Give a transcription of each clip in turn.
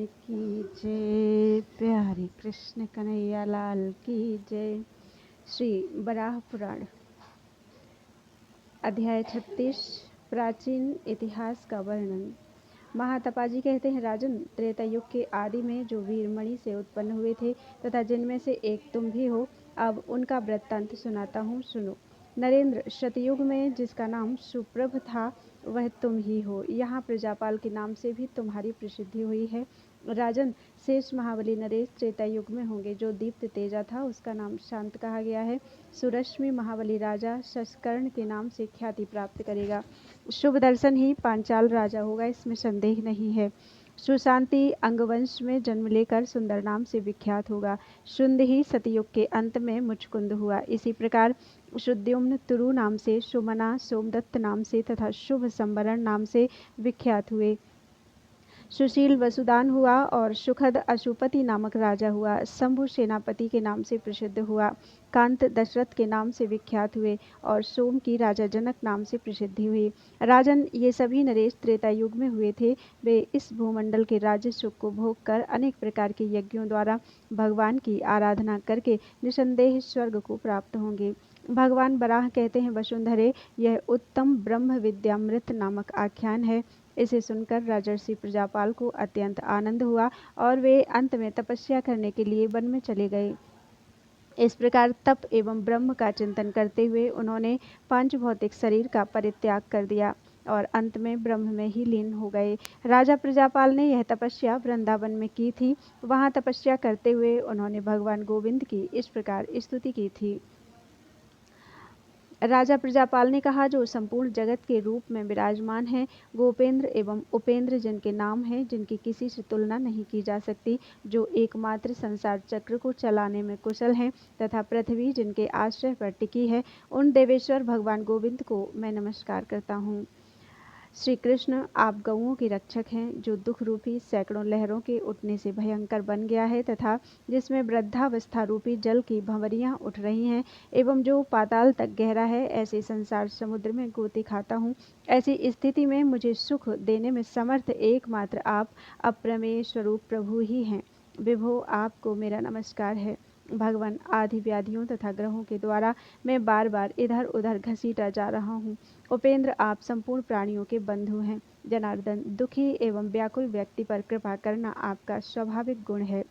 की जय। प्यारे कृष्ण कन्हैया लाल की जय। श्री वराह पुराण अध्याय 36 प्राचीन इतिहास का वर्णन। महातपाजी कहते हैं, राजन, त्रेता युग के आदि में जो वीर मणि से उत्पन्न हुए थे तथा जिनमें से एक तुम भी हो, अब उनका वृत्तांत सुनाता हूँ, सुनो। नरेंद्र, शतयुग में जिसका नाम सुप्रभ था वह तुम ही हो। यहाँ प्रजापाल के नाम से भी तुम्हारी प्रसिद्धि हुई है। राजन, शेष महाबली नरेश त्रेता युग में होंगे। जो दीप्त तेजा था उसका नाम शांत कहा गया है। सुरश्मि महाबली राजा शशकर्ण के नाम से ख्याति प्राप्त करेगा। शुभ दर्शन ही पांचाल राजा होगा, इसमें संदेह नहीं है। सुशांति अंगवंश में जन्म लेकर सुंदर नाम से विख्यात होगा। शुंद ही सतयुग के अंत में मुचकुंद हुआ। इसी प्रकार शुद्युम्न तुरु नाम से, सुमना सोमदत्त नाम से तथा शुभ संवरण नाम से विख्यात हुए। सुशील वसुदान हुआ और सुखद अशुपति नामक राजा हुआ। शंभु सेनापति के नाम से प्रसिद्ध हुआ। कांत दशरथ के नाम से विख्यात हुए और सोम की राजा जनक नाम से प्रसिद्धि हुई। राजन, ये सभी नरेश त्रेता युग में हुए थे। वे इस भूमंडल के राज्य सुख को भोग कर अनेक प्रकार के यज्ञों द्वारा भगवान की आराधना करके निसंदेह स्वर्ग को प्राप्त होंगे। भगवान बराह कहते हैं, वसुंधरे, यह उत्तम ब्रह्म विद्यामृत नामक आख्यान है। इसे सुनकर राजर्षि प्रजापाल को अत्यंत आनंद हुआ और वे अंत में तपस्या करने के लिए वन में चले गए। इस प्रकार तप एवं ब्रह्म का चिंतन करते हुए उन्होंने पांच भौतिक शरीर का परित्याग कर दिया और अंत में ब्रह्म में ही लीन हो गए। राजा प्रजापाल ने यह तपस्या वृंदावन में की थी। वहां तपस्या करते हुए उन्होंने भगवान गोविंद की इस प्रकार स्तुति की थी। राजा प्रजापाल ने कहा, जो संपूर्ण जगत के रूप में विराजमान है, गोपेंद्र एवं उपेंद्र जिनके नाम हैं, जिनकी किसी से तुलना नहीं की जा सकती, जो एकमात्र संसार चक्र को चलाने में कुशल हैं तथा पृथ्वी जिनके आश्रय पर टिकी है, उन देवेश्वर भगवान गोविंद को मैं नमस्कार करता हूँ। श्री कृष्ण, आप गौओं के रक्षक हैं, जो दुख रूपी सैकड़ों लहरों के उठने से भयंकर बन गया है तथा जिसमें वृद्धावस्था रूपी जल की भंवरियां उठ रही हैं एवं जो पाताल तक गहरा है, ऐसे संसार समुद्र में गोते खाता हूँ। ऐसी स्थिति में मुझे सुख देने में समर्थ एकमात्र आप अप्रमेय स्वरूप प्रभु ही हैं। विभो, आपको मेरा नमस्कार है। भगवान, आदि व्याधियों तथा ग्रहों के द्वारा मैं बार बार इधर उधर घसीटा जा रहा हूँ। उपेंद्र, आप संपूर्ण प्राणियों के बंधु हैं। जनार्दन, दुखी एवं व्याकुल व्यक्ति पर कृपा करना आपका स्वाभाविक गुण है।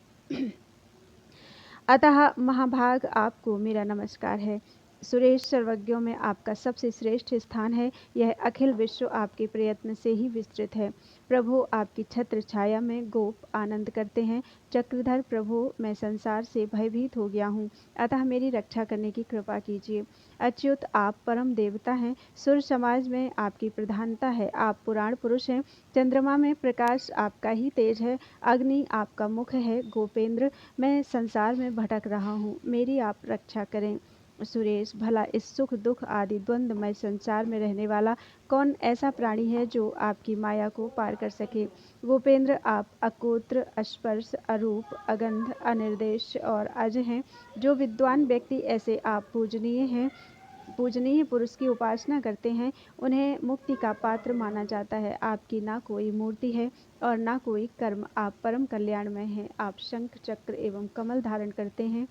अतः महाभाग, आपको मेरा नमस्कार है। सुरेश, सर्वज्ञों में आपका सबसे श्रेष्ठ स्थान है। यह अखिल विश्व आपके प्रयत्न से ही विस्तृत है। प्रभु, आपकी छत्र छाया में गोप आनंद करते हैं। चक्रधर प्रभु, मैं संसार से भयभीत हो गया हूँ, अतः मेरी रक्षा करने की कृपा कीजिए। अच्युत, आप परम देवता हैं। सुर समाज में आपकी प्रधानता है। आप पुराण पुरुष हैं। चंद्रमा में प्रकाश आपका ही तेज है। अग्नि आपका मुख है। गोपेंद्र, मैं संसार में भटक रहा हूँ, मेरी आप रक्षा करें। सुरेश, भला इस सुख दुख आदि द्वंद्वमय संसार में रहने वाला कौन ऐसा प्राणी है जो आपकी माया को पार कर सके। गोपेंद्र, आप अकोत्र, अस्पर्श, अरूप, अगंध, अनिर्देश और अज हैं। जो विद्वान व्यक्ति ऐसे आप पूजनीय पुरुष की उपासना करते हैं, उन्हें मुक्ति का पात्र माना जाता है। आपकी ना कोई मूर्ति है और ना कोई कर्म। आप परम कल्याणमय हैं। आप शंख चक्र एवं कमल धारण करते हैं।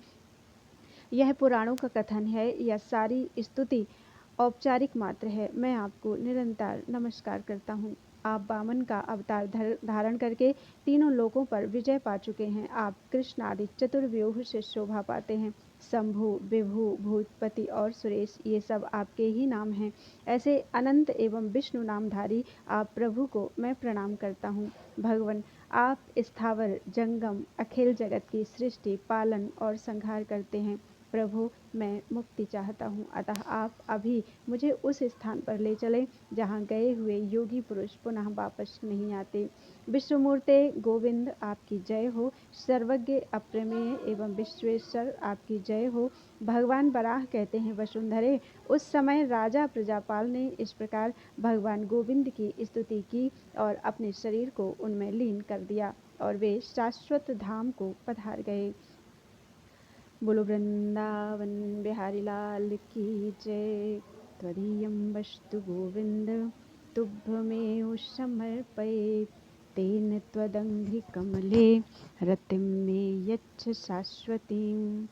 यह पुराणों का कथन है, यह सारी स्तुति औपचारिक मात्र है। मैं आपको निरंतर नमस्कार करता हूँ। आप वामन का अवतार धारण करके तीनों लोकों पर विजय पा चुके हैं। आप कृष्ण आदि चतुर्व्यूह से शोभा पाते हैं। शंभु, विभु, भूतपति और सुरेश, ये सब आपके ही नाम हैं। ऐसे अनंत एवं विष्णु नामधारी आप प्रभु को मैं प्रणाम करता हूँ। भगवान, आप स्थावर जंगम अखिल जगत की सृष्टि, पालन और संहार करते हैं। प्रभु, मैं मुक्ति चाहता हूँ, अतः आप अभी मुझे उस स्थान पर ले चलें जहाँ गए हुए योगी पुरुष पुनः वापस नहीं आते। विश्वमूर्ते गोविंद, आपकी जय हो। सर्वज्ञ, अप्रमेय एवं विश्वेश्वर, आपकी जय हो। भगवान बराह कहते हैं, वसुंधरे, उस समय राजा प्रजापाल ने इस प्रकार भगवान गोविंद की स्तुति की और अपने शरीर को उनमें लीन कर दिया और वे शाश्वत धाम को पधार गए। बोलो वृंदावन बिहारी लाल की जय। त्वदीयं वस्तु गोविंद तुभ्यमेव समर्पये। तेन त्वदङ्घ्रिकमले रतिं मे यच्छ शाश्वतीं।